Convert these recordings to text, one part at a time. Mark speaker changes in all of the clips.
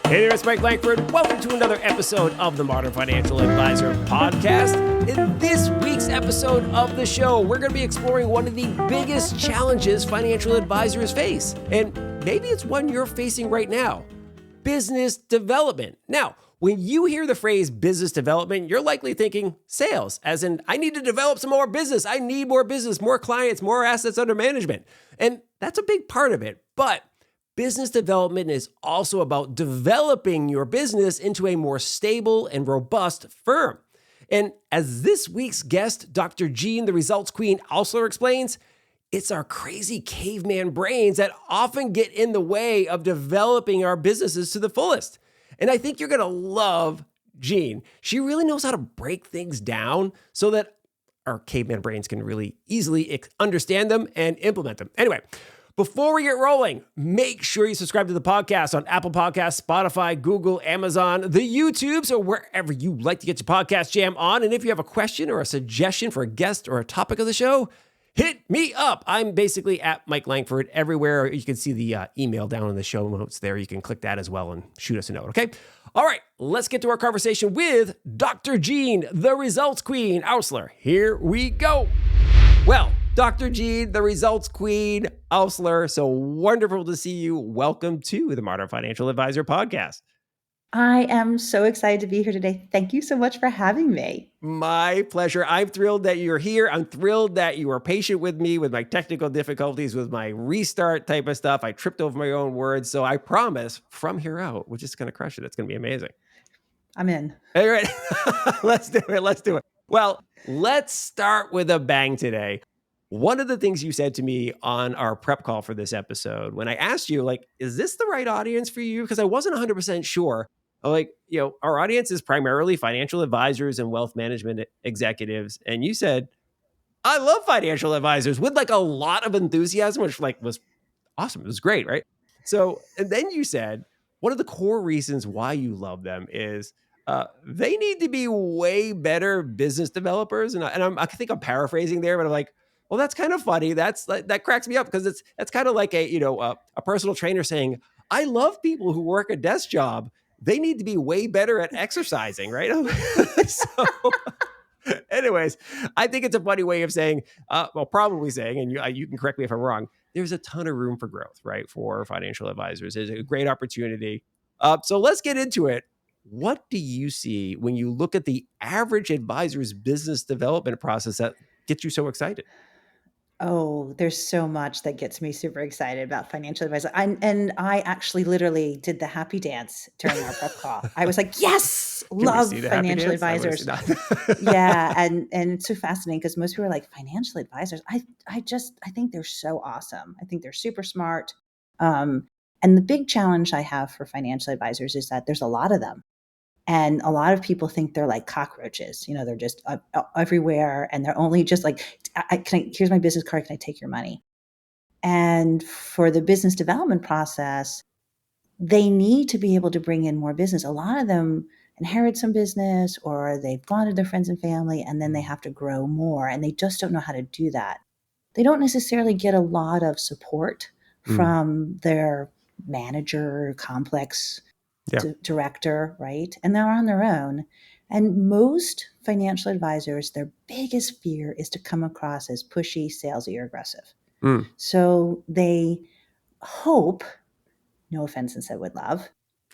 Speaker 1: Hey there, it's Mike Langford. Welcome to another episode of the Modern Financial Advisor podcast. In this week's episode of the show, we're going to be exploring one of the biggest challenges financial advisors face. And maybe it's one you're facing right now: business development. Now, when you hear the phrase business development, you're likely thinking sales, as in, I need to develop some more business. I need more business, more clients, more assets under management. And that's a big part of it. But business development is also about developing your business into a more stable and robust firm. And as this week's guest, Dr. Jean, the Results Queen, Alsler explains, it's our crazy caveman brains that often get in the way of developing our businesses to the fullest. And I think you're going to love Jean. She really knows how to break things down so that our caveman brains can really easily understand them and implement them. Anyway, before we get rolling, make sure you subscribe to the podcast on Apple Podcasts, Spotify, Google, Amazon, the YouTubes, or wherever you like to get your podcast jam on. And if you have a question or a suggestion for a guest or a topic of the show, hit me up. I'm basically at Mike Langford everywhere. You can see the email down in the show notes there. You can click that as well and shoot us a note, okay? All right, let's get to our conversation with Dr. Jean, the Results Queen, Alsler. Here we go. Well, Dr. Jean, the Results Queen, Alsler, so wonderful to see you. Welcome to the Modern Financial Advisor podcast.
Speaker 2: I am so excited to be here today. Thank you so much for having me.
Speaker 1: My pleasure. I'm thrilled that you're here. I'm thrilled that you were patient with me with my technical difficulties, with my restart type of stuff. I tripped over my own words. So I promise from here out, we're just going to crush it. It's going to be amazing.
Speaker 2: I'm in.
Speaker 1: All right. Let's do it. Let's do it. Well, let's start with a bang today. One of the things you said to me on our prep call for this episode, when I asked you, like, is this the right audience for you? Because I wasn't 100% sure. Like, our audience is primarily financial advisors and wealth management executives. And you said, I love financial advisors, with like a lot of enthusiasm, which was awesome. It was great, right? So, and then you said, one of the core reasons why you love them is they need to be way better business developers. And I think I'm paraphrasing there, but I'm like, well, that's kind of funny. That cracks me up, because that's kind of like a personal trainer saying, I love people who work a desk job. They need to be way better at exercising, right? So, anyways, I think it's a funny way of saying, probably saying, and you can correct me if I'm wrong, there's a ton of room for growth, right? For financial advisors. It's a great opportunity. So let's get into it. What do you see when you look at the average advisor's business development process that gets you so excited?
Speaker 2: Oh, there's so much that gets me super excited about financial advisor. And I actually literally did the happy dance during our prep call. I was like, yes,
Speaker 1: Can we
Speaker 2: love
Speaker 1: see the happy
Speaker 2: financial
Speaker 1: dance? I wanna
Speaker 2: advisors.
Speaker 1: see that.
Speaker 2: Yeah. And it's so fascinating because most people are like, financial advisors. I think they're so awesome. I think they're super smart. And the big challenge I have for financial advisors is that there's a lot of them. And a lot of people think they're like cockroaches. They're just everywhere, and they're only just like, here's my business card. Can I take your money? And for the business development process, they need to be able to bring in more business. A lot of them inherit some business, or they've gone to their friends and family, and then they have to grow more, and they just don't know how to do that. They don't necessarily get a lot of support from their manager, complex director, right? And they're on their own. And most financial advisors, their biggest fear is to come across as pushy, salesy, or aggressive. So they hope, no offense and said with love,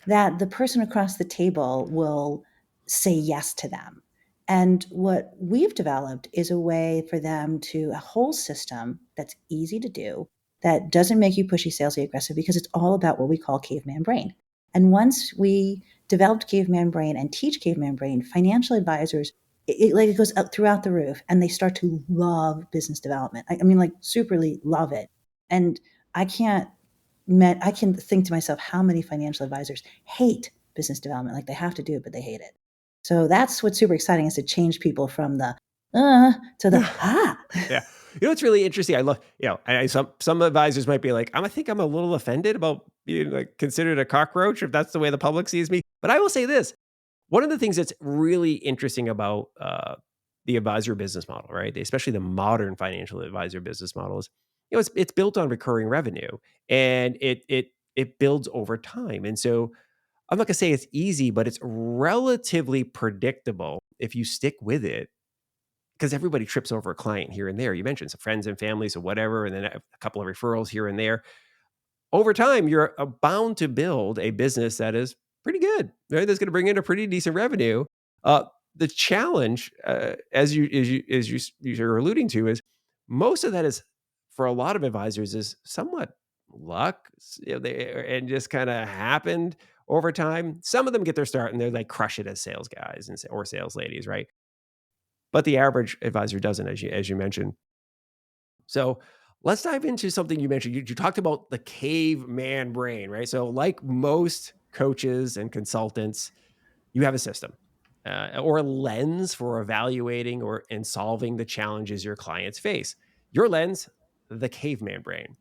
Speaker 2: that the person across the table will say yes to them. And what we've developed is a way for them a whole system that's easy to do, that doesn't make you pushy, salesy, aggressive, because it's all about what we call caveman brain. And once we developed caveman brain and teach caveman brain, financial advisors, it goes up throughout the roof, and they start to love business development. I mean, like, superly love it. And I can think to myself how many financial advisors hate business development. Like, they have to do it, but they hate it. So that's what's super exciting, is to change people from the to the
Speaker 1: Yeah. It's really interesting. I love, some advisors might be like, I think I'm a little offended about being like considered a cockroach, if that's the way the public sees me. But I will say this: one of the things that's really interesting about the advisor business model, right? Especially the modern financial advisor business model is, it's built on recurring revenue, and it builds over time. And so I'm not going to say it's easy, but it's relatively predictable if you stick with it, because everybody trips over a client here and there. You mentioned some friends and families or whatever, and then a couple of referrals here and there. Over time, you're bound to build a business that is pretty good, right? That's going to bring in a pretty decent revenue. The challenge, you're alluding to, is most of that is, for a lot of advisors, is somewhat luck, and just kind of happened over time. Some of them get their start and they're like crush it as sales guys or sales ladies, right? But the average advisor doesn't, as you mentioned. So let's dive into something you mentioned. You talked about the caveman brain, right? So like most coaches and consultants, you have a system or a lens for evaluating and solving the challenges your clients face. Your lens, the caveman brain.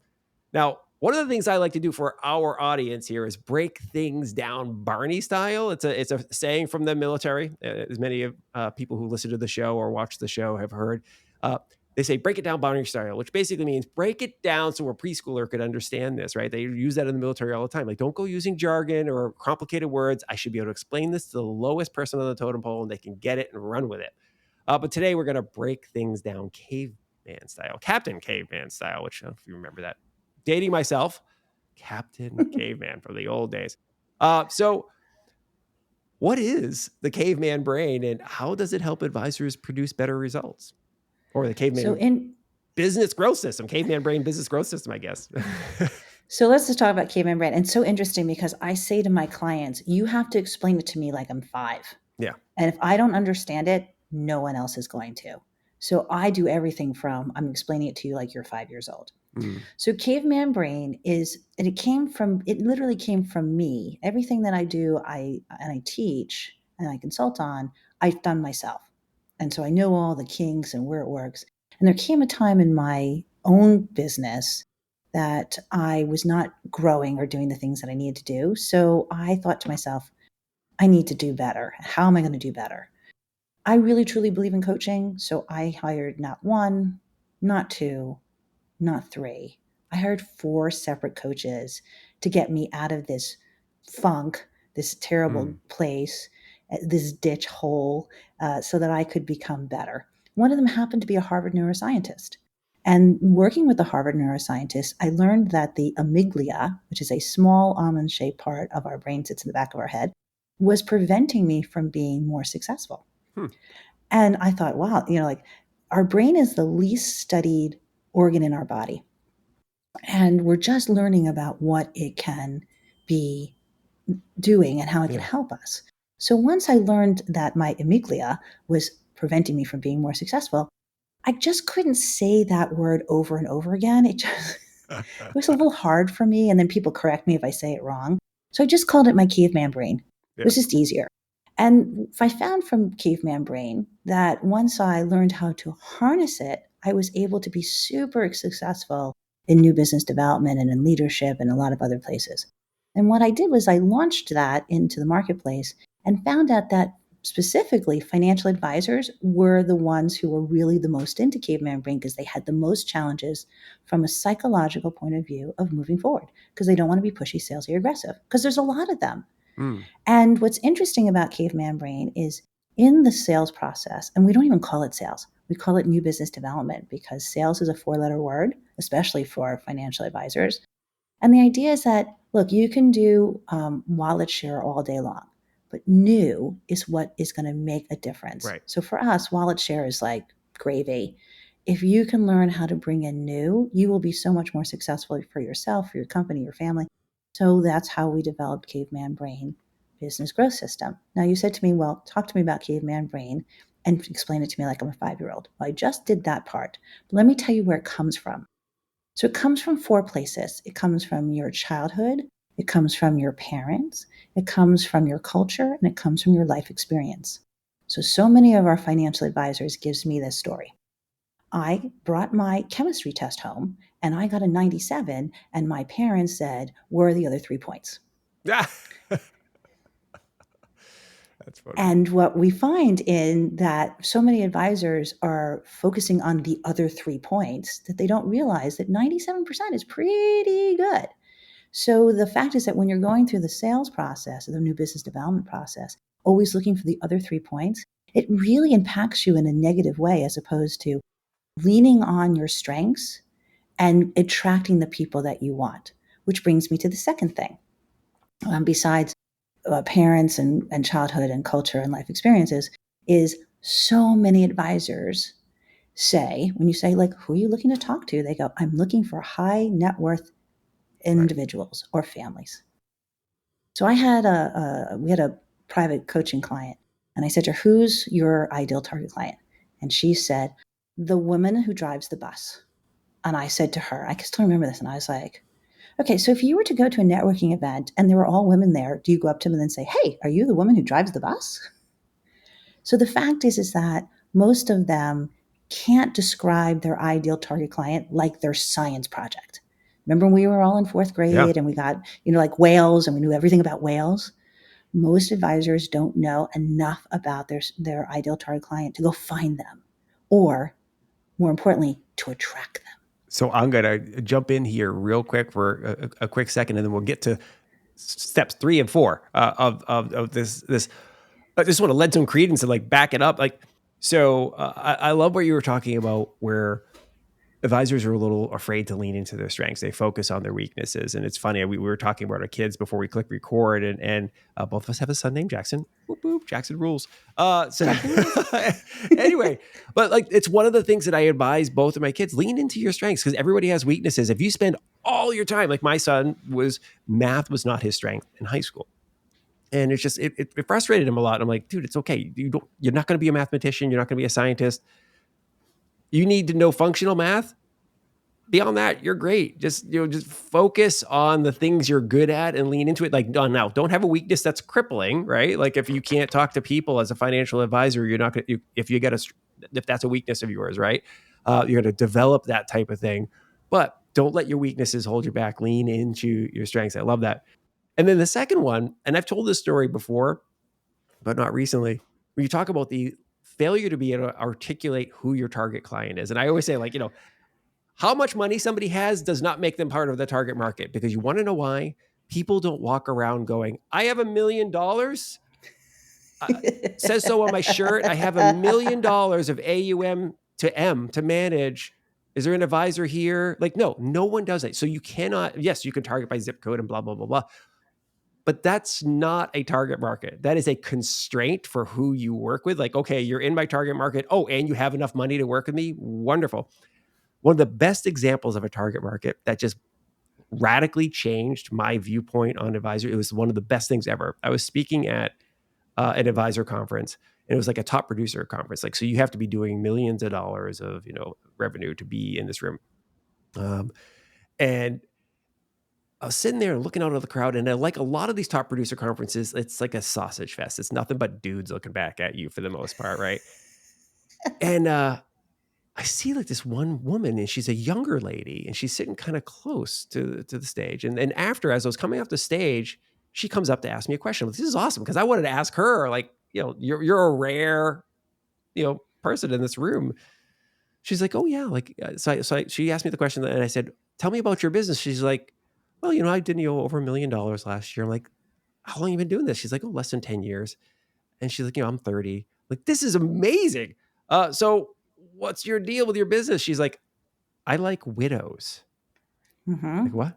Speaker 1: Now, one of the things I like to do for our audience here is break things down Barney style. It's a saying from the military, as many of people who listen to the show or watch the show have heard. They say break it down Barney style, which basically means break it down so a preschooler could understand this, right? They use that in the military all the time. Like, don't go using jargon or complicated words. I should be able to explain this to the lowest person on the totem pole and they can get it and run with it. But today we're going to break things down caveman style, Captain Caveman style, which I don't know if you remember that. Dating myself, Captain Caveman from the old days. So what is the caveman brain and how does it help advisors produce better results? Or the caveman business growth system, caveman brain business growth system, I guess.
Speaker 2: So let's just talk about caveman brain. And it's so interesting because I say to my clients, you have to explain it to me like I'm 5.
Speaker 1: Yeah.
Speaker 2: And if I don't understand it, no one else is going to. So I do everything from I'm explaining it to you like you're 5 years old. So caveman brain it literally came from me. Everything that I do, I teach and I consult on, I've done myself. And so I know all the kinks and where it works. And there came a time in my own business that I was not growing or doing the things that I needed to do. So I thought to myself, I need to do better. How am I going to do better? I really truly believe in coaching. So I hired not 1, not 2, not 3. I hired 4 separate coaches to get me out of this funk, this terrible place, this ditch hole, so that I could become better. One of them happened to be a Harvard neuroscientist. And working with the Harvard neuroscientist, I learned that the amygdala, which is a small almond-shaped part of our brain, sits in the back of our head, was preventing me from being more successful. And I thought, wow, our brain is the least studied organ in our body. And we're just learning about what it can be doing and how it can help us. So once I learned that my amygdala was preventing me from being more successful, I just couldn't say that word over and over again. It was a little hard for me. And then people correct me if I say it wrong. So I just called it my caveman brain. It was just easier. And I found from caveman brain that once I learned how to harness it, I was able to be super successful in new business development and in leadership and a lot of other places. And what I did was I launched that into the marketplace and found out that specifically financial advisors were the ones who were really the most into caveman brain because they had the most challenges from a psychological point of view of moving forward because they don't want to be pushy, salesy, or aggressive because there's a lot of them. And what's interesting about caveman brain is in the sales process, and we don't even call it sales, we call it new business development because sales is a 4-letter word, especially for financial advisors. And the idea is that, look, you can do wallet share all day long, but new is what is going to make a difference.
Speaker 1: Right.
Speaker 2: So for us, wallet share is like gravy. If you can learn how to bring in new, you will be so much more successful for yourself, for your company, your family. So that's how we developed Caveman Brain Business Growth System. Now you said to me, well, talk to me about Caveman Brain and explain it to me like I'm a 5-year-old. Well, I just did that part. But let me tell you where it comes from. So it comes from 4 places. It comes from your childhood. It comes from your parents. It comes from your culture, and it comes from your life experience. So many of our financial advisors gives me this story. I brought my chemistry test home and I got a 97 and my parents said, where are the other 3 points?
Speaker 1: Yeah. That's funny.
Speaker 2: And what we find in that so many advisors are focusing on the other 3 points that they don't realize that 97% is pretty good. So the fact is that when you're going through the sales process, the new business development process, always looking for the other 3 points, it really impacts you in a negative way as opposed to leaning on your strengths and attracting the people that you want. Which brings me to the second thing. Besides parents and childhood and culture and life experiences, is so many advisors say, when you say, like, who are you looking to talk to? They go, I'm looking for high net worth individuals or families. So we had a private coaching client, and I said to her, who's your ideal target client? And she said, the woman who drives the bus. And I said to her, I can still remember this, and I was like, okay, so if you were to go to a networking event and there were all women there, do you go up to them and then say, hey, are you the woman who drives the bus? So the fact is that most of them can't describe their ideal target client like their science project. Remember when we were all in fourth
Speaker 1: Yeah.
Speaker 2: grade and we got, like whales and we knew everything about whales? Most advisors don't know enough about their ideal target client to go find them, or more importantly, to attract them.
Speaker 1: So I'm going to jump in here real quick for a quick second, and then we'll get to steps 3 and 4 of this. I just want to lend some credence and like back it up. I love what you were talking about, where advisors are a little afraid to lean into their strengths. They focus on their weaknesses. And it's funny, we were talking about our kids before we click record, and both of us have a son named Jackson. Boop, boop, Jackson rules. Anyway, but like, it's one of the things that I advise both of my kids: lean into your strengths, because everybody has weaknesses. If you spend all your time, like my son math was not his strength in high school. And it's just, it frustrated him a lot. I'm like, dude, it's okay. You're not going to be a mathematician. You're not going to be a scientist. You need to know functional math. Beyond that, you're great. Just focus on the things you're good at and lean into it. Like, now, don't have a weakness that's crippling, right? Like, if you can't talk to people as a financial advisor, you're not going to, if that's a weakness of yours, right? You're going to develop that type of thing, but don't let your weaknesses hold you back. Lean into your strengths. I love that. And then the second one, and I've told this story before, but not recently, when you talk about the failure to be able to articulate who your target client is. And I always say, like, how much money somebody has does not make them part of the target market, because you want to know why? People don't walk around going, I have $1 million. Says so on my shirt. I have $1 million of AUM to M to manage. Is there an advisor here? Like, no one does that. So you cannot, yes, you can target by zip code and blah, blah, blah, blah. But that's not a target market. That is a constraint for who you work with. Like, okay, you're in my target market. Oh, and you have enough money to work with me. Wonderful. One of the best examples of a target market that just radically changed my viewpoint on advisor. It was one of the best things ever. I was speaking at an advisor conference, and it was like a top producer conference. Like, so you have to be doing millions of dollars of, revenue to be in this room. And I was sitting there looking out of the crowd, and like a lot of these top producer conferences, it's like a sausage fest. It's nothing but dudes looking back at you for the most part, right? And I see like this one woman, and she's a younger lady, and she's sitting kind of close to the stage. And then after, as I was coming off the stage, she comes up to ask me a question. This is awesome, because I wanted to ask her, like, you're a rare, person in this room. She's like, oh yeah, like, she asked me the question, and I said, tell me about your business. She's like, well, I did over $1 million last year. I'm like, how long have you been doing this? She's like, oh, less than 10 years. And she's like, I'm 30. Like, this is amazing. So what's your deal with your business? She's like, I like widows.
Speaker 2: Mm-hmm.
Speaker 1: Like, what?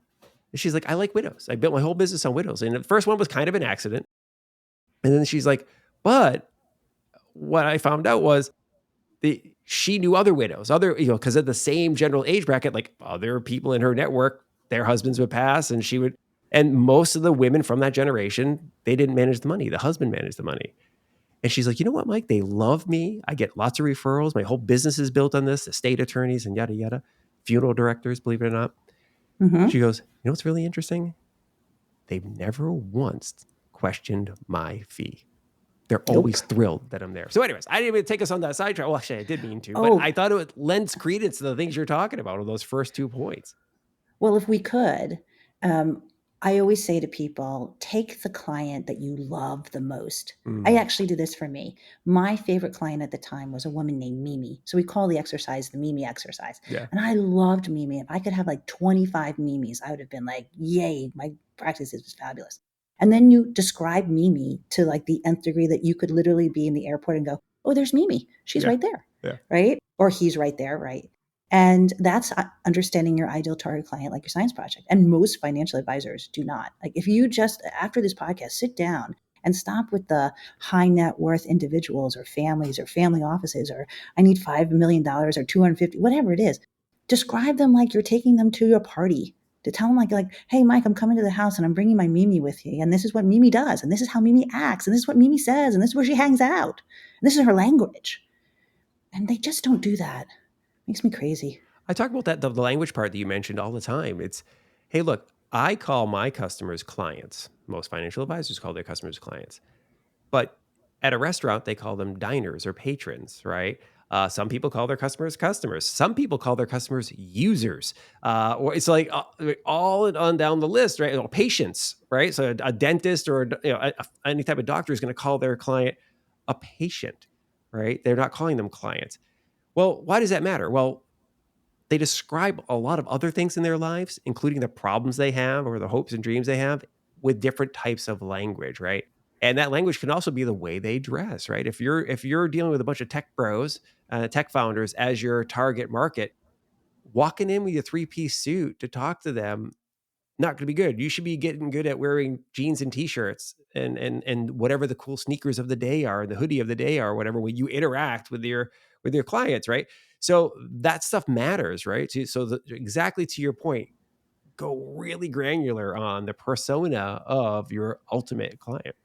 Speaker 1: And she's like, I like widows. I built my whole business on widows. And the first one was kind of an accident. And then she's like, but what I found out was she knew other widows, because of the same general age bracket, like other people in her network, their husbands would pass, and most of the women from that generation, they didn't manage the money. The husband managed the money. And she's like, you know what, Mike? They love me. I get lots of referrals. My whole business is built on this, estate attorneys and yada, yada, funeral directors, believe it or not.
Speaker 2: Mm-hmm.
Speaker 1: She goes, what's really interesting? They've never once questioned my fee. They're always thrilled that I'm there. So anyways, I didn't even take us on that sidetrack. Well, actually, I did mean to, but I thought it lends credence to the things you're talking about, or those first 2 points.
Speaker 2: Well, if we could, I always say to people, take the client that you love the most. I
Speaker 1: Mm,
Speaker 2: actually do this for me. My favorite client at the time was a woman named Mimi. So we call the exercise the Mimi exercise.
Speaker 1: yeah.
Speaker 2: And I loved Mimi. If I could have like 25 Mimis, I would have been like, yay, my practice is fabulous. And then you describe Mimi to like the nth degree that you could literally be in the airport and go, oh, there's Mimi. She's
Speaker 1: Yeah.
Speaker 2: right there.
Speaker 1: Yeah.
Speaker 2: Right. Or he's right there. Right. And that's understanding your ideal target client, like your science project. And most financial advisors do not. Like, if you just, after this podcast, sit down and stop with the high net worth individuals or families or family offices, or I need $5 million or 250, whatever it is, describe them like you're taking them to a party. To tell them like, hey, Mike, I'm coming to the house and I'm bringing my Mimi with you. And this is what Mimi does. And this is how Mimi acts. And this is what Mimi says. And this is where she hangs out. And this is her language. And they just don't do that. Makes me crazy.
Speaker 1: I talk about that, the language part that you mentioned all the time. It's, hey, look, I call my customers clients. Most financial advisors call their customers clients. But at a restaurant, they call them diners or patrons, right? Some people call their customers customers. Some people call their customers users. Or it's like all on down the list, right? Or patients, right? So a dentist or any type of doctor is going to call their client a patient, right? They're not calling them clients. Well, why does that matter? Well, they describe a lot of other things in their lives, including the problems they have or the hopes and dreams they have with different types of language, right? And that language can also be the way they dress, right? If you're dealing with a bunch of tech bros, tech founders as your target market, walking in with a three-piece suit to talk to them, not going to be good. You should be getting good at wearing jeans and t-shirts and whatever the cool sneakers of the day are, the hoodie of the day are, whatever, when you interact with your clients, right? So that stuff matters, right? Exactly to your point, go really granular on the persona of your ultimate client.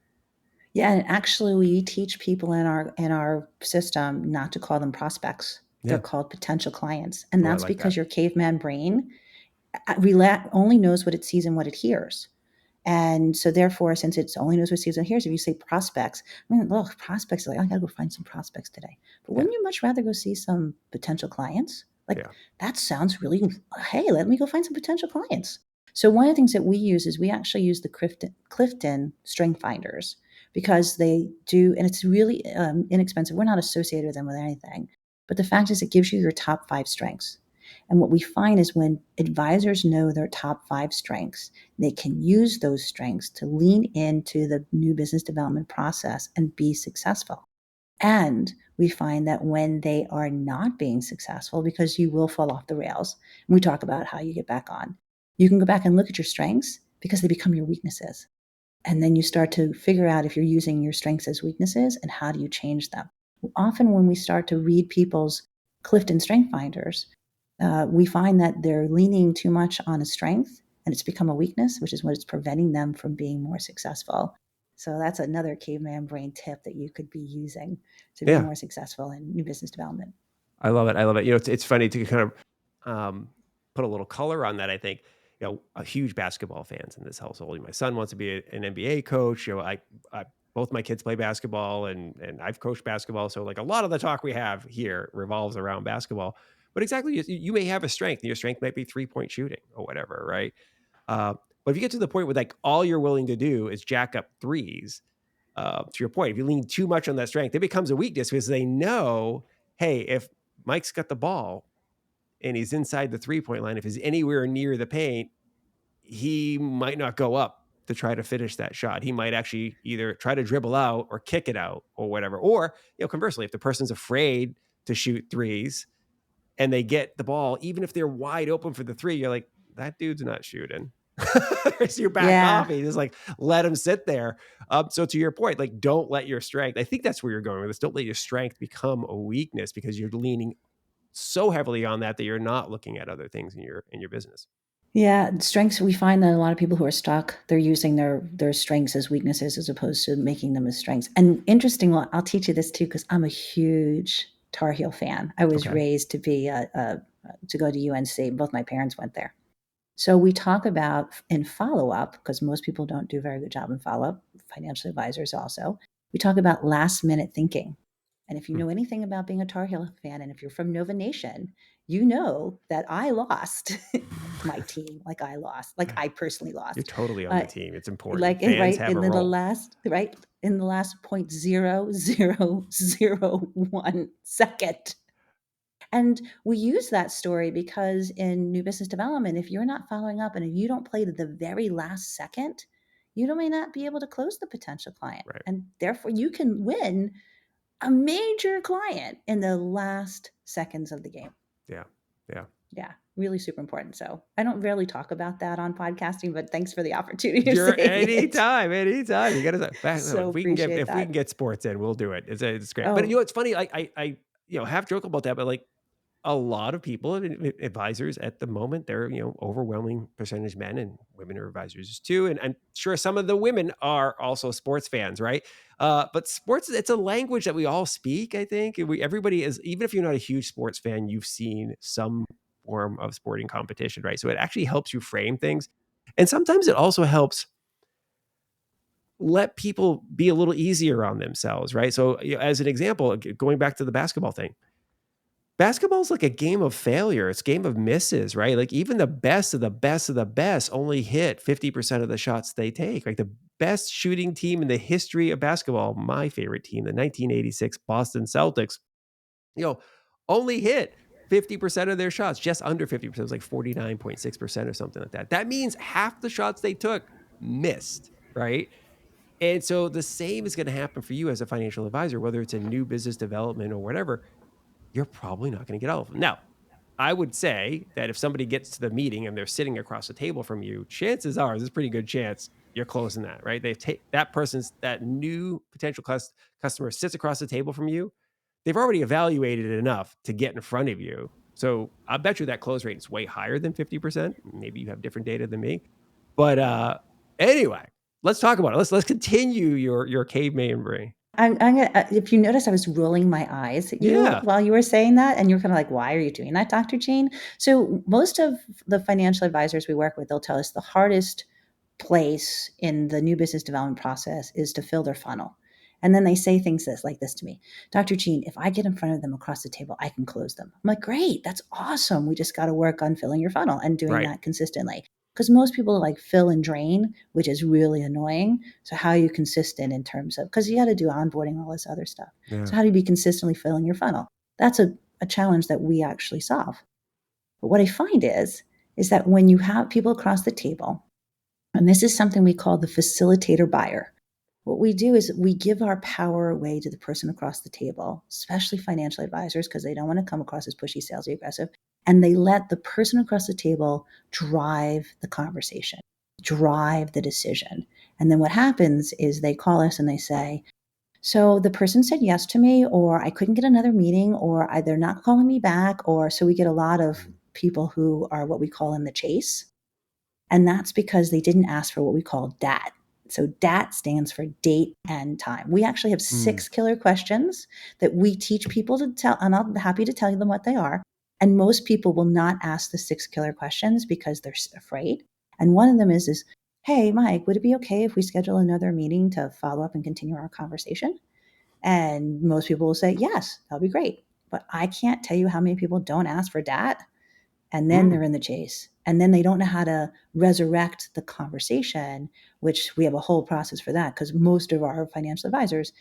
Speaker 2: Yeah, and actually we teach people in our system not to call them prospects. They're
Speaker 1: Yeah.
Speaker 2: called potential clients. And
Speaker 1: Oh, I
Speaker 2: that's
Speaker 1: like that.
Speaker 2: because your caveman brain only knows what it sees and what it hears. And so therefore, since it only knows what it sees and hears, if you say prospects, I mean, look, prospects, like, I gotta go find some prospects today. But
Speaker 1: Yeah.
Speaker 2: wouldn't you much rather go see some potential clients? Like,
Speaker 1: Yeah.
Speaker 2: that sounds really, hey, let me go find some potential clients. So one of the things that we use is we actually use the Clifton Strength Finders, because they do, and it's really inexpensive. We're not associated with them with anything. But the fact is, it gives you your top 5 strengths. And what we find is when advisors know their top 5 strengths, they can use those strengths to lean into the new business development process and be successful. And we find that when they are not being successful, because you will fall off the rails, and we talk about how you get back on, you can go back and look at your strengths because they become your weaknesses. And then you start to figure out if you're using your strengths as weaknesses and how do you change them. Often, when we start to read people's Clifton Strength Finders, we find that they're leaning too much on a strength and it's become a weakness, which is what is preventing them from being more successful. So that's another caveman brain tip that you could be using to be
Speaker 1: Yeah.
Speaker 2: more successful in new business development.
Speaker 1: I love it. I love it. It's funny to kind of put a little color on that. I think, a huge basketball fans in this household. My son wants to be an NBA coach. I both my kids play basketball, and I've coached basketball. So like a lot of the talk we have here revolves around basketball. But exactly, you may have a strength. Your strength might be 3-point shooting or whatever, right? Uh, but if you get to the point where like all you're willing to do is jack up threes, to your point, if you lean too much on that strength, it becomes a weakness because they know, hey, if Mike's got the ball and he's inside the 3-point line, if he's anywhere near the paint, he might not go up to try to finish that shot. He might actually either try to dribble out or kick it out or whatever. Or, conversely, if the person's afraid to shoot threes and they get the ball, even if they're wide open for the three, you're like, that dude's not shooting. So you back
Speaker 2: Yeah.
Speaker 1: off and you just like let him sit there. So to your point, like don't let your strength, I think that's where you're going with this. Don't let your strength become a weakness because you're leaning so heavily on that you're not looking at other things in your business.
Speaker 2: Yeah, strengths, we find that a lot of people who are stuck, they're using their strengths as weaknesses as opposed to making them as strengths. And interesting, well, I'll teach you this too, because I'm a huge Tar Heel fan. I was
Speaker 1: Okay.
Speaker 2: raised to be to go to UNC. Both my parents went there. So we talk about in follow-up, because most people don't do a very good job in follow-up, financial advisors also, we talk about last minute thinking. And if you
Speaker 1: Hmm.
Speaker 2: know anything about being a Tar Heel fan, and if you're from Nova Nation, you know that I lost my team, like I lost, like I personally
Speaker 1: You're
Speaker 2: lost.
Speaker 1: totally on
Speaker 2: Uh,
Speaker 1: the team. It's important.
Speaker 2: like
Speaker 1: Fans
Speaker 2: right
Speaker 1: have
Speaker 2: in
Speaker 1: a
Speaker 2: the
Speaker 1: role.
Speaker 2: last right in the last 0.0001 second. And we use that story because in new business development, if you're not following up and if you don't play to the very last second, may not be able to close the potential client.
Speaker 1: Right.
Speaker 2: And therefore, you can win a major client in the last seconds of the game.
Speaker 1: Yeah. Yeah.
Speaker 2: Yeah, really super important. So I don't rarely talk about that on podcasting, but thanks for the opportunity to
Speaker 1: You're
Speaker 2: say it.
Speaker 1: anytime. You gotta
Speaker 2: So
Speaker 1: if we can
Speaker 2: appreciate
Speaker 1: if we
Speaker 2: that.
Speaker 1: can get sports in, we'll do it. It's great. But
Speaker 2: Oh,
Speaker 1: it's funny. I half joke about that, but like a lot of people, advisors at the moment, they're overwhelming percentage men, and women are advisors too. And I'm sure some of the women are also sports fans, right? But sports, it's a language that we all speak. I think everybody is, even if you're not a huge sports fan, you've seen some form of sporting competition, right? So it actually helps you frame things, and sometimes it also helps let people be a little easier on themselves, right? So, as an example, going back to the basketball thing, basketball's like a game of failure. It's a game of misses, right? Like even the best of the best of the best only hit 50% of the shots they take. Like the best shooting team in the history of basketball, my favorite team, the 1986 Boston Celtics, you know, only hit 50% of their shots, just under 50%. It was like 49.6% or something like that. That means half the shots they took missed, right? And so the same is going to happen for you as a financial advisor, whether it's a new business development or whatever. You're probably not going to get all of them. Now, I would say that if somebody gets to the meeting and they're sitting across the table from you, chances are there's a pretty good chance you're closing that, right? They take that new potential customer sits across the table from you. They've already evaluated it enough to get in front of you. So I bet you that close rate is way higher than 50%. Maybe you have different data than me. But anyway, let's talk about it. Let's continue your caveman brain.
Speaker 2: I'm gonna, if you notice, I was rolling my eyes at you
Speaker 1: Yeah.
Speaker 2: while you were saying that, and you're kind of like, "Why are you doing that, Dr. Jean?" So most of the financial advisors we work with, they'll tell us the hardest place in the new business development process is to fill their funnel. And then they say things like this to me, Dr. Jean, if I get in front of them across the table, I can close them. I'm like, great, that's awesome. We just got to work on filling your funnel and doing
Speaker 1: Right.
Speaker 2: that consistently. Because most people like fill and drain, which is really annoying. So how are you consistent in terms of, because you got to do onboarding, all this other stuff.
Speaker 1: Yeah.
Speaker 2: So how do you be consistently filling your funnel? That's a challenge that we actually solve. But what I find is that when you have people across the table, and this is something we call the facilitator buyer. What we do is we give our power away to the person across the table, especially financial advisors, because they don't want to come across as pushy, salesy, aggressive. And they let the person across the table drive the conversation, drive the decision. And then what happens is they call us and they say, so the person said yes to me, or I couldn't get another meeting, or they're not calling me back, or so we get a lot of people who are what we call in the chase. And that's because they didn't ask for what we call DAT. So DAT stands for date and time. We actually have 6 killer questions that we teach people to tell, and I'm happy to tell you them what they are. And most people will not ask the 6 killer questions because they're afraid. And one of them is, hey, Mike, would it be okay if we schedule another meeting to follow up and continue our conversation? And most people will say, yes, that'll be great. But I can't tell you how many people don't ask for DAT, and then they're in the chase, and then they don't know how to resurrect the conversation, which we have a whole process for that, because most of our financial advisors,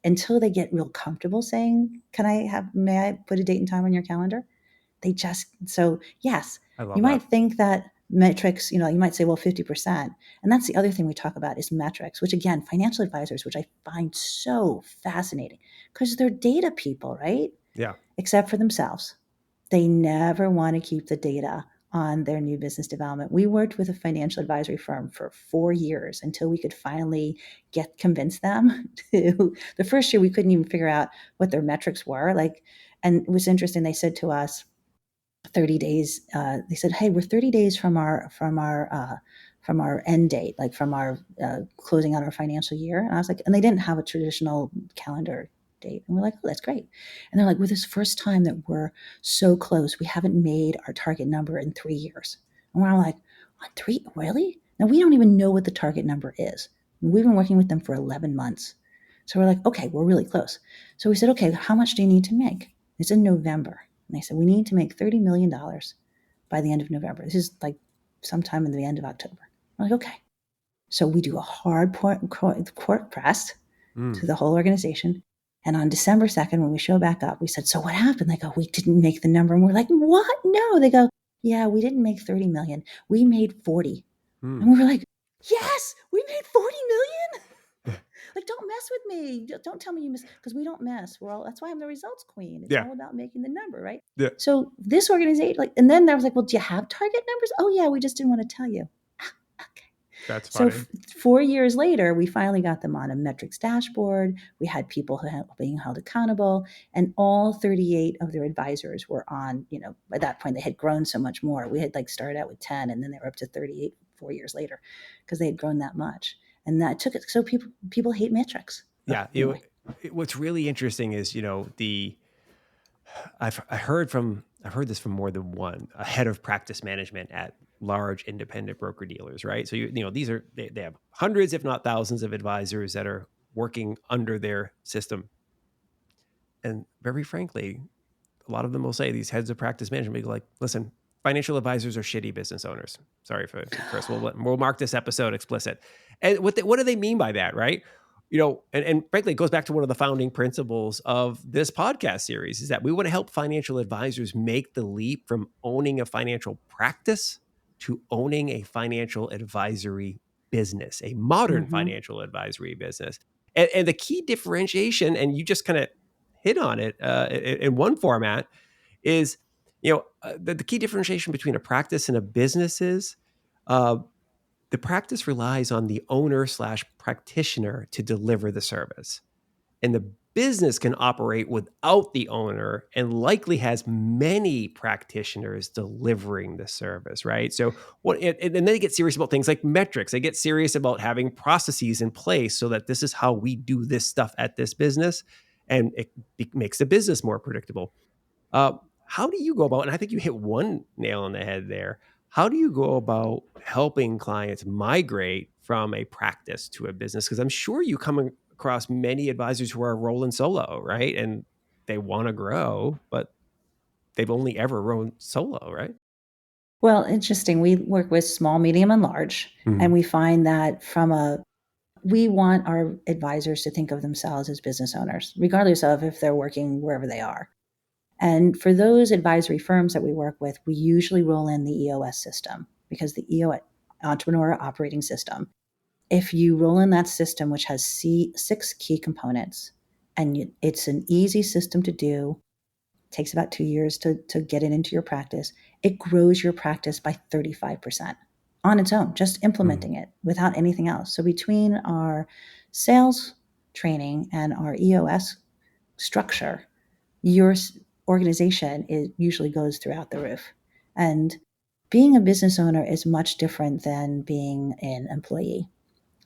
Speaker 2: until they get real comfortable saying, may I put a date and time on your calendar, they just, so yes,
Speaker 1: I love
Speaker 2: you
Speaker 1: that.
Speaker 2: might think that metrics, you might say, well, 50%. And that's the other thing we talk about is metrics, which again, financial advisors, which I find so fascinating because they're data people, right?
Speaker 1: Yeah.
Speaker 2: Except for themselves. They never want to keep the data on their new business development. We worked with a financial advisory firm for 4 years until we could finally convince them to. The first year we couldn't even figure out what their metrics were. And it was interesting. They said to us, 30 days. They said, "Hey, we're 30 days from our end date, like from our closing out our financial year." And I was like, and they didn't have a traditional calendar date. And we're like, "Oh, that's great." And they're like, "We're this first time that we're so close. We haven't made our target number in 3 years." And we're all like, "On 3? Really?" Now we don't even know what the target number is. We've been working with them for 11 months. So we're like, "Okay, we're really close." So we said, "Okay, how much do you need to make?" It's in November. And they said, we need to make $30 million by the end of November. This is like sometime in the end of October. I'm like, okay. So we do a hard court press to the whole organization. And on December 2nd, when we show back up, we said, so what happened? They go, we didn't make the number. And we're like, what? No. They go, yeah, we didn't make 30 million. We made 40. And we were like, yes, we made 40 million. Like, don't mess with me. Don't tell me you miss, because we don't mess. That's why I'm the results queen. It's all about making the number, right?
Speaker 1: Yeah.
Speaker 2: So this organization, and then I was like, well, do you have target numbers? Oh yeah, we just didn't want to tell you. Okay.
Speaker 1: That's funny.
Speaker 2: So 4 years later, we finally got them on a metrics dashboard. We had people who were being held accountable, and all 38 of their advisors were on, by that point they had grown so much more. We had started out with 10 and then they were up to 38 4 years later because they had grown that much. And that took it. So people hate metrics.
Speaker 1: Yeah. Anyway. What's really interesting is, I've heard this from more than one, a head of practice management at large independent broker dealers, right? So they have hundreds, if not thousands, of advisors that are working under their system. And very frankly, a lot of them will say, these heads of practice management will be like, listen, financial advisors are shitty business owners. Sorry for Chris. We'll mark this episode explicit. And what do they mean by that, right? And frankly, it goes back to one of the founding principles of this podcast series, is that we want to help financial advisors make the leap from owning a financial practice to owning a financial advisory business, a modern financial advisory business. And the key differentiation, and you just kind of hit on it in one format, is the key differentiation between a practice and a business is the practice relies on the owner/practitioner to deliver the service. And the business can operate without the owner and likely has many practitioners delivering the service, right? So and then they get serious about things like metrics. They get serious about having processes in place so that this is how we do this stuff at this business. And it makes the business more predictable. How do you go about, and I think you hit one nail on the head there, how do you go about helping clients migrate from a practice to a business? Because I'm sure you come across many advisors who are rolling solo, right? And they want to grow, but they've only ever run solo, right?
Speaker 2: Well, interesting. We work with small, medium, and large. And we find that we want our advisors to think of themselves as business owners, regardless of if they're working wherever they are. And for those advisory firms that we work with, we usually roll in the EOS system, because the EOS, Entrepreneur Operating System, if you roll in that system, which has 6 key components, and it's an easy system to do, takes about 2 years to get it into your practice, it grows your practice by 35% on its own, just implementing it without anything else. So between our sales training and our EOS structure, your organization usually goes throughout the roof. And being a business owner is much different than being an employee.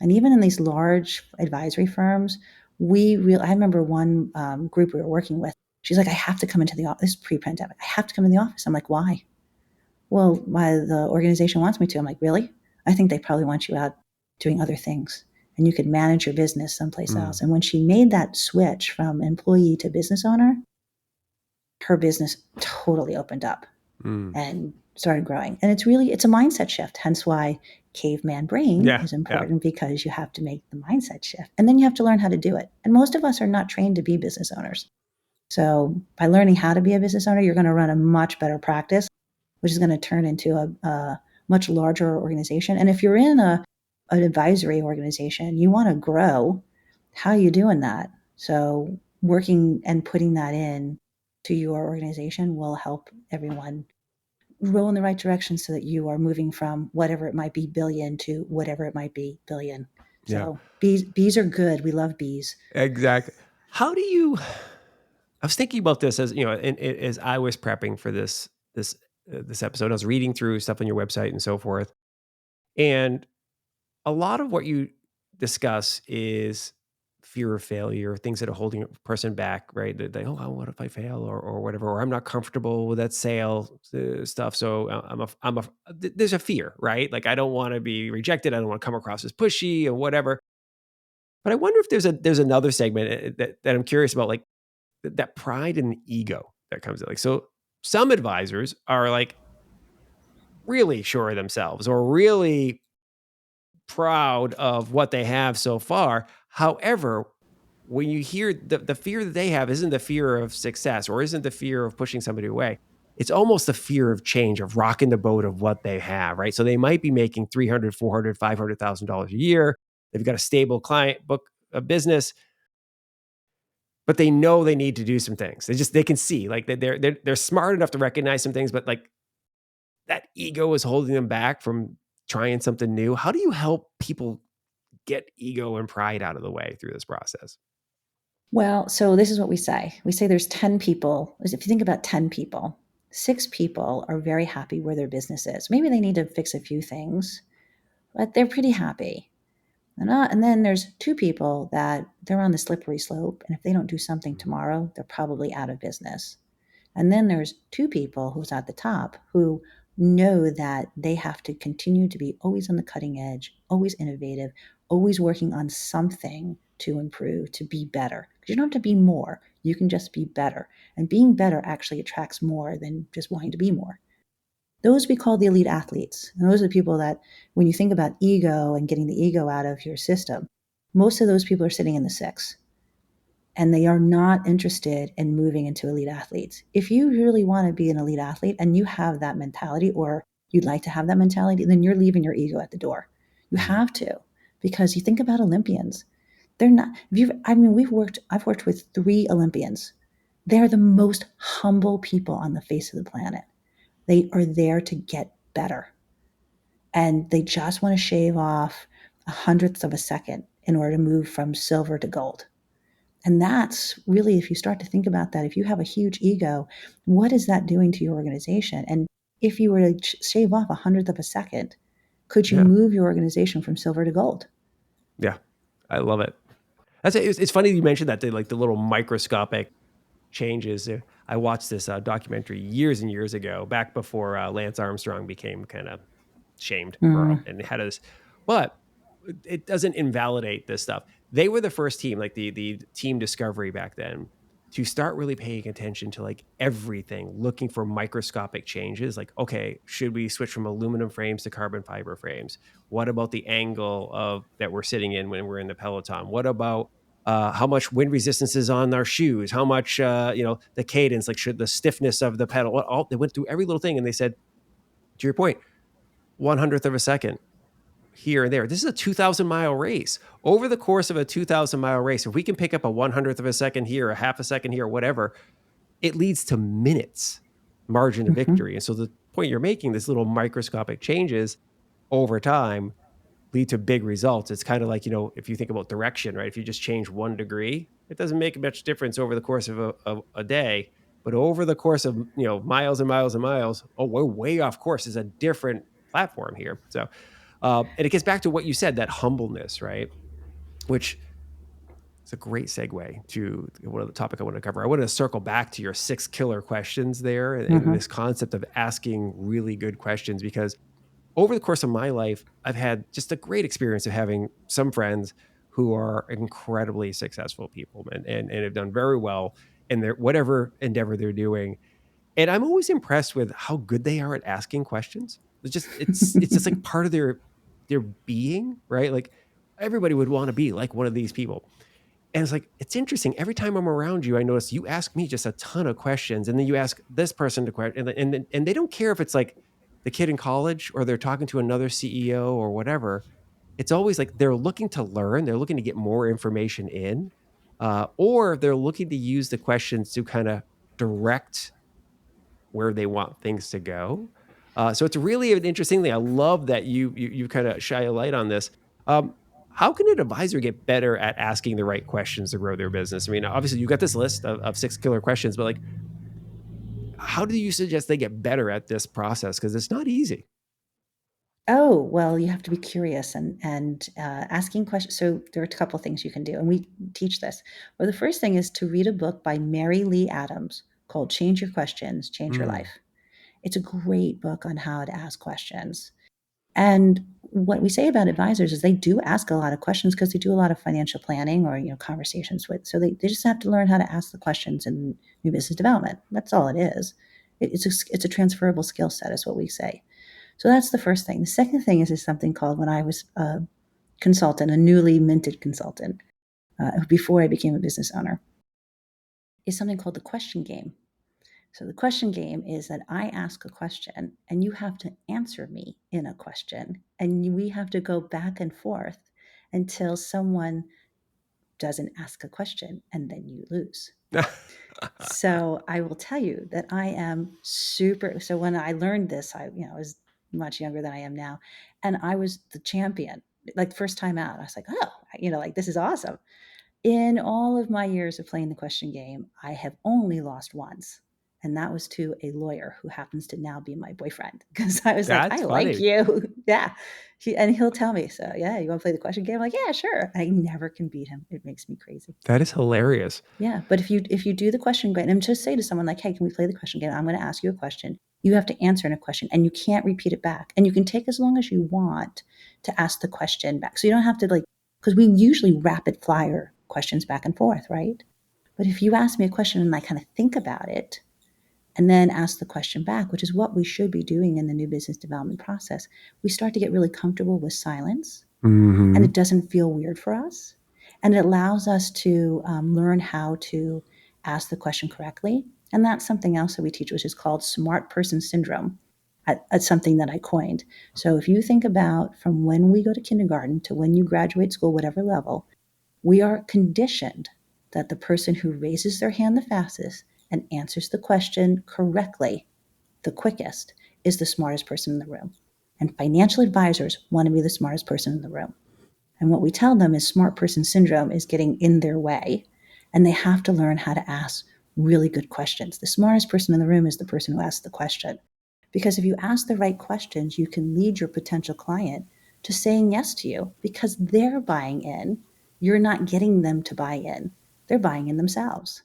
Speaker 2: And even in these large advisory firms, I remember one group we were working with, she's like, I have to come into the office. This is pre-pandemic. I have to come in the office. I'm like, why? Well, the organization wants me to. I'm like, really? I think they probably want you out doing other things, and you could manage your business someplace else. And when she made that switch from employee to business owner, her business totally opened up and started growing. And it's a mindset shift. Hence why caveman brain is important, because you have to make the mindset shift, and then you have to learn how to do it. And most of us are not trained to be business owners. So by learning how to be a business owner, you're going to run a much better practice, which is going to turn into a much larger organization. And if you're in an advisory organization, you want to grow, how are you doing that? So working and putting that in to your organization will help everyone roll in the right direction, so that you are moving from whatever it might be billion to whatever it might be billion. So bees are good. We love bees.
Speaker 1: Exactly. I was thinking about this as I was prepping for this episode. I was reading through stuff on your website and so forth. And a lot of what you discuss is fear of failure, things that are holding a person back, right? What if I fail or whatever, or I'm not comfortable with that sale stuff. So there's a fear, right? Like, I don't want to be rejected. I don't want to come across as pushy or whatever. But I wonder if there's another segment that I'm curious about, like that pride and ego that comes in. Like, so some advisors are like really sure of themselves or really proud of what they have so far. However, when you hear the fear that they have isn't the fear of success or isn't the fear of pushing somebody away. It's almost the fear of change, of rocking the boat of what they have, right? So they might be making 300, 400, $500,000 a year. They've got a stable client book, a business, but they know they need to do some things. They can see like they're smart enough to recognize some things, but like that ego is holding them back from trying something new. How do you help people get ego and pride out of the way through this process?
Speaker 2: Well, so this is what we say. We say there's 10 people. If you think about 10 people, 6 people are very happy where their business is. Maybe they need to fix a few things, but they're pretty happy. And then there's 2 people that they're on the slippery slope. And if they don't do something tomorrow, they're probably out of business. And then there's 2 people who's at the top who know that they have to continue to be always on the cutting edge, always innovative, always working on something to improve, to be better. Because you don't have to be more, you can just be better. And being better actually attracts more than just wanting to be more. Those we call the elite athletes. And those are the people that, when you think about ego and getting the ego out of your system, most of those people are sitting in the 6 and they are not interested in moving into elite athletes. If you really want to be an elite athlete and you have that mentality, or you'd like to have that mentality, then you're leaving your ego at the door. You have to, because you think about Olympians. They're not, I've worked with 3 Olympians. They're the most humble people on the face of the planet. They are there to get better. And they just want to shave off 100th of a second in order to move from silver to gold. And that's really, if you start to think about that, if you have a huge ego, what is that doing to your organization? And if you were to shave off 100th of a second, could you move your organization from silver to gold?
Speaker 1: Yeah, I love it. It's funny you mentioned that, like the little microscopic changes. I watched this documentary years and years ago, back before Lance Armstrong became kind of shamed and had us. But it doesn't invalidate this stuff. They were the first team, like the team Discovery back then, to start really paying attention to like everything, looking for microscopic changes. Like, okay, should we switch from aluminum frames to carbon fiber frames? What about the angle of that we're sitting in when we're in the Peloton? What about how much wind resistance is on our shoes? How much, the cadence, like should the stiffness of the pedal, they went through every little thing. And they said, to your point, 100th of a second here and there. This is a 2,000-mile race. Over the course of a 2,000-mile race, if we can pick up a 100th of a second here, a half a second here, whatever, it leads to minutes margin of victory. And so the point you're making, this little microscopic changes over time lead to big results. It's kind of like, if you think about direction, right? If you just change 1 degree, it doesn't make much difference over the course of a day. But over the course of, miles and miles and miles, we're way off course. Is a different platform here. So, and it gets back to what you said, that humbleness, right? Which is a great segue to one of the topic I want to cover. I want to circle back to your 6 killer questions there and this concept of asking really good questions, because over the course of my life, I've had just a great experience of having some friends who are incredibly successful people and have done very well in their whatever endeavor they're doing. And I'm always impressed with how good they are at asking questions. It's just like part of their being, right? Like everybody would want to be like one of these people. And it's like, it's interesting. Every time I'm around you, I notice you ask me just a ton of questions, and then you ask this person to question, and they don't care if it's like the kid in college or they're talking to another CEO or whatever. It's always like they're looking to learn, they're looking to get more information in, or they're looking to use the questions to kind of direct where they want things to go. So it's really an interesting thing. I love that you kind of shine a light on this. How can an advisor get better at asking the right questions to grow their business? I mean, obviously you got this list of 6 killer questions, but like, how do you suggest they get better at this process? Because it's not easy.
Speaker 2: Oh, well, you have to be curious and asking questions. So there are a couple of things you can do, and we teach this. Well, the first thing is to read a book by Mary Lee Adams called Change Your Questions, Change Your Life. It's a great book on how to ask questions. And what we say about advisors is they do ask a lot of questions because they do a lot of financial planning or conversations with. So they just have to learn how to ask the questions in new business development. That's all it is. It's a transferable skill set, is what we say. So that's the first thing. The second thing is something called, when I was a consultant, a newly minted consultant, before I became a business owner, is something called the question game. So the question game is that I ask a question and you have to answer me in a question, and we have to go back and forth until someone doesn't ask a question, and then you lose. So I will tell you that I am super. So when I learned this, I was much younger than I am now, and I was the champion. Like, first time out, I was like, oh, like, this is awesome. In all of my years of playing the question game, I have only lost once. And that was to a lawyer who happens to now be my boyfriend. Because I was like,
Speaker 1: That's
Speaker 2: I like
Speaker 1: funny.
Speaker 2: you. Yeah. And he'll tell me, so yeah, you want to play the question game? I'm like, yeah, sure. I never can beat him. It makes me crazy.
Speaker 1: That is hilarious.
Speaker 2: Yeah. But if you do the question game, and just say to someone like, hey, can we play the question game? I'm going to ask you a question. You have to answer in a question, and you can't repeat it back. And you can take as long as you want to ask the question back. So you don't have to, like, because we usually rapid fire questions back and forth, right? But if you ask me a question and I kind of think about it and then ask the question back, which is what we should be doing in the new business development process, we start to get really comfortable with silence, and it doesn't feel weird for us. And it allows us to learn how to ask the question correctly. And that's something else that we teach, which is called smart person syndrome. That's something that I coined. So if you think about from when we go to kindergarten to when you graduate school, whatever level, we are conditioned that the person who raises their hand the fastest and answers the question correctly the quickest is the smartest person in the room. And financial advisors want to be the smartest person in the room. And what we tell them is smart person syndrome is getting in their way, and they have to learn how to ask really good questions. The smartest person in the room is the person who asks the question. Because if you ask the right questions, you can lead your potential client to saying yes to you because they're buying in. You're not getting them to buy in. They're buying in themselves.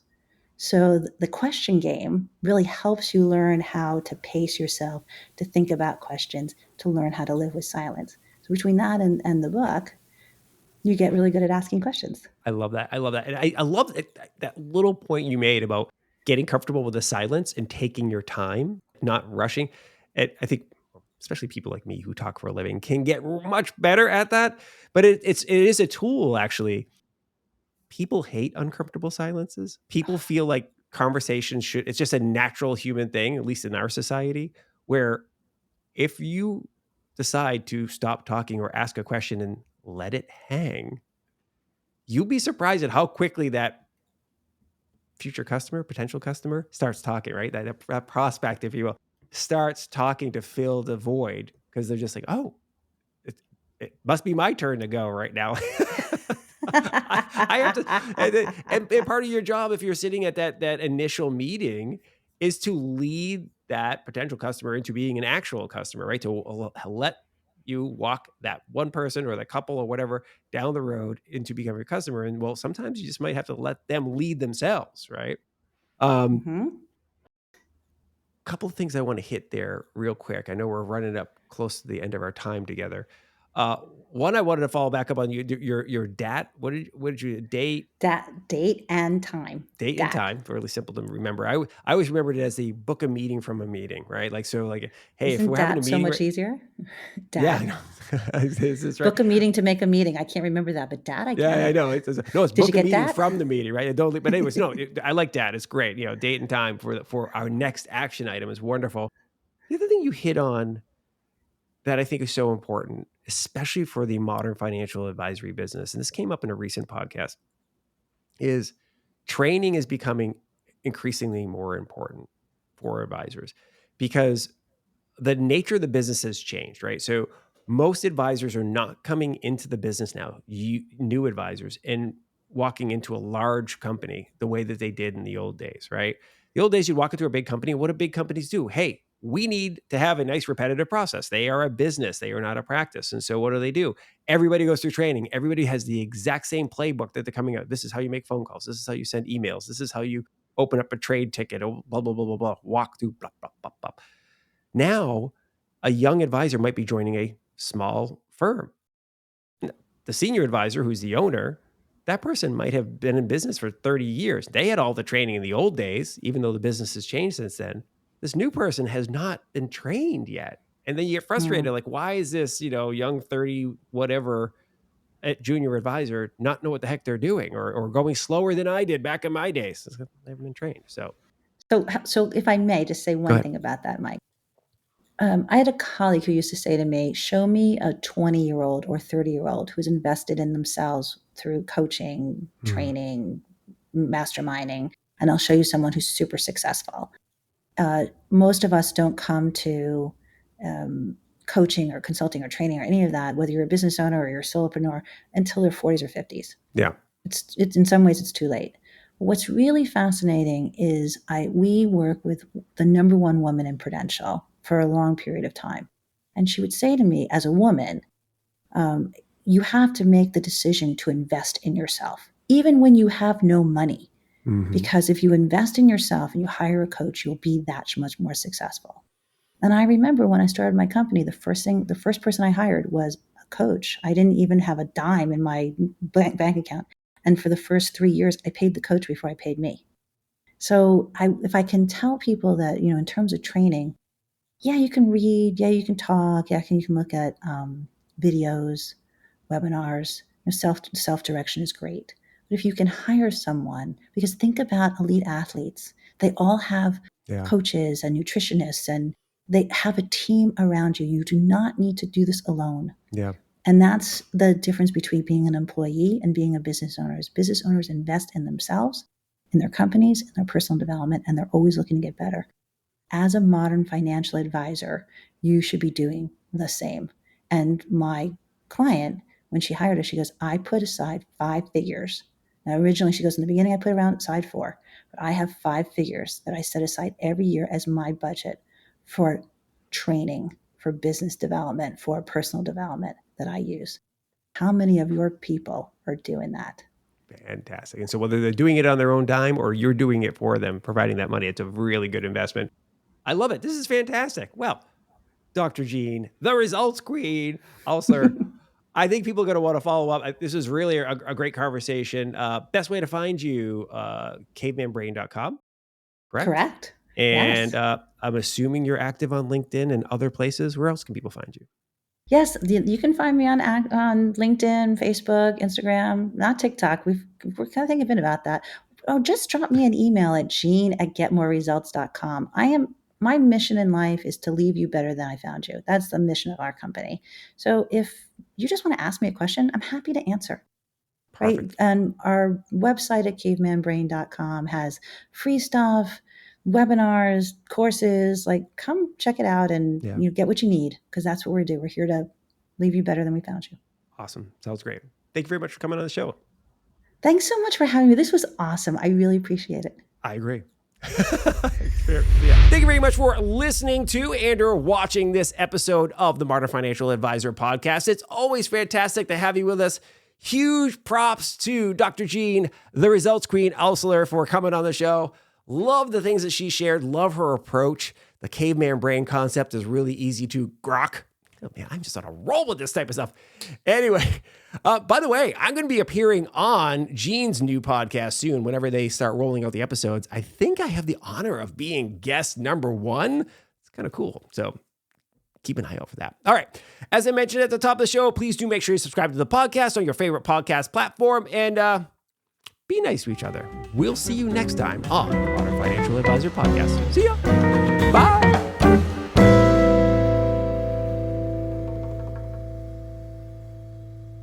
Speaker 2: So the question game really helps you learn how to pace yourself, to think about questions, to learn how to live with silence. So between that and the book, you get really good at asking questions.
Speaker 1: I love that. I love that. And I love that little point you made about getting comfortable with the silence and taking your time, not rushing. I think especially people like me who talk for a living can get much better at that. But it is a tool, actually. People hate uncomfortable silences. People feel like conversations it's just a natural human thing, at least in our society, where if you decide to stop talking or ask a question and let it hang, you'll be surprised at how quickly that future customer, potential customer starts talking, right? That prospect, if you will, starts talking to fill the void because they're just like, oh, it must be my turn to go right now. I have to, and part of your job, if you're sitting at that initial meeting, is to lead that potential customer into being an actual customer, right? To let you walk that one person or the couple or whatever down the road into becoming a customer. And well, sometimes you just might have to let them lead themselves, right?
Speaker 2: Mm-hmm.
Speaker 1: Couple of things I want to hit there real quick. I know we're running up close to the end of our time together. One, I wanted to follow back up on your DAT. What did you date?
Speaker 2: Date and time.
Speaker 1: Date and time, fairly simple to remember. I always remembered it as the book a meeting from a meeting, right? Like, so like, hey, if
Speaker 2: Isn't
Speaker 1: we're having a
Speaker 2: that so
Speaker 1: meeting,
Speaker 2: much easier?
Speaker 1: yeah, I
Speaker 2: Dad.
Speaker 1: know. Is this right?
Speaker 2: Book a meeting to make a meeting. I can't remember that, but Dad, I
Speaker 1: Yeah,
Speaker 2: get
Speaker 1: I
Speaker 2: it.
Speaker 1: know. It's
Speaker 2: Did
Speaker 1: book
Speaker 2: you
Speaker 1: a
Speaker 2: get
Speaker 1: meeting
Speaker 2: that?
Speaker 1: from the meeting, right? But anyways, no, I like that. It's great. Date and time for our next action item is wonderful. The other thing you hit on that I think is so important, especially for the modern financial advisory business, and this came up in a recent podcast, is training is becoming increasingly more important for advisors because the nature of the business has changed, right? So most advisors are not coming into the business now, new advisors, and walking into a large company the way that they did in the old days, right? The old days, you'd walk into a big company. What do big companies do? Hey, we need to have a nice repetitive process. They are a business. They are not a practice. And so what do? Everybody goes through training. Everybody has the exact same playbook that they're coming out. This is how you make phone calls. This is how you send emails. This is how you open up a trade ticket, blah, blah, blah, blah, blah, walk through, blah, blah, blah, blah. Now, a young advisor might be joining a small firm. The senior advisor, who's the owner, that person might have been in business for 30 years. They had all the training in the old days, even though the business has changed since then. this new person has not been trained yet. And then you get frustrated, like, why is this, young 30 whatever at junior advisor not know what the heck they're doing or going slower than I did back in my days? They haven't been trained. So
Speaker 2: if I may just say one thing about that, Mike. I had a colleague who used to say to me, show me a 20-year-old or 30-year-old who's invested in themselves through coaching, training, masterminding, and I'll show you someone who's super successful. Most of us don't come to coaching or consulting or training or any of that, whether you're a business owner or you're a solopreneur, until their 40s or 50s.
Speaker 1: Yeah.
Speaker 2: It's in some ways it's too late. What's really fascinating is we work with the number one woman in Prudential for a long period of time. And she would say to me, as a woman, you have to make the decision to invest in yourself, even when you have no money. Because if you invest in yourself and you hire a coach, you'll be that much more successful. And I remember when I started my company, the first person I hired was a coach. I didn't even have a dime in my bank account. And for the first 3 years, I paid the coach before I paid me. So if I can tell people that, in terms of training, yeah, you can read, yeah, you can talk, yeah, you can look at videos, webinars, self-direction is great. But if you can hire someone, because think about elite athletes, they all have coaches and nutritionists, and they have a team around you. You do not need to do this alone.
Speaker 1: Yeah.
Speaker 2: And that's the difference between being an employee and being a business owner. Business owners invest in themselves, in their companies, in their personal development, and they're always looking to get better. As a modern financial advisor, you should be doing the same. And my client, when she hired us, she goes, I put aside 5 figures. Now, originally, she goes, in the beginning, I put aside 4, but I have 5 figures that I set aside every year as my budget for training, for business development, for personal development that I use. How many of your people are doing that?
Speaker 1: Fantastic. And so whether they're doing it on their own dime or you're doing it for them, providing that money, it's a really good investment. I love it. This is fantastic. Well, Dr. Jean, the results queen, Alsler, I think people are going to want to follow up. This is really a great conversation. Best way to find you, cavemanbrain.com, correct?
Speaker 2: Correct.
Speaker 1: And
Speaker 2: yes.
Speaker 1: I'm assuming you're active on LinkedIn and other places. Where else can people find you?
Speaker 2: Yes, you can find me on LinkedIn, Facebook, Instagram, not TikTok. We're kind of thinking about that. Oh, just drop me an email at jean@getmoreresults.com. My mission in life is to leave you better than I found you. That's the mission of our company. So if you just want to ask me a question, I'm happy to answer.
Speaker 1: Perfect.
Speaker 2: Right? And our website at cavemanbrain.com has free stuff, webinars, courses. Like, come check it out and get what you need, because that's what we do. We're here to leave you better than we found you.
Speaker 1: Awesome. Sounds great. Thank you very much for coming on the show.
Speaker 2: Thanks so much for having me. This was awesome. I really appreciate it.
Speaker 1: I agree. Thank you very much for listening to and or watching this episode of the Modern Financial Advisor podcast. It's always fantastic to have you with us. Huge props to Dr. Jean, the results queen, Alsler, for coming on the show. Love the things that she shared. Love her approach. The caveman brain concept is really easy to grok. Oh, man, I'm just on a roll with this type of stuff. Anyway, by the way, I'm going to be appearing on Jean's new podcast soon whenever they start rolling out the episodes. I think I have the honor of being guest number 1. It's kind of cool. So keep an eye out for that. All right. As I mentioned at the top of the show, please do make sure you subscribe to the podcast on your favorite podcast platform and be nice to each other. We'll see you next time on the Modern Financial Advisor podcast. See ya. Bye.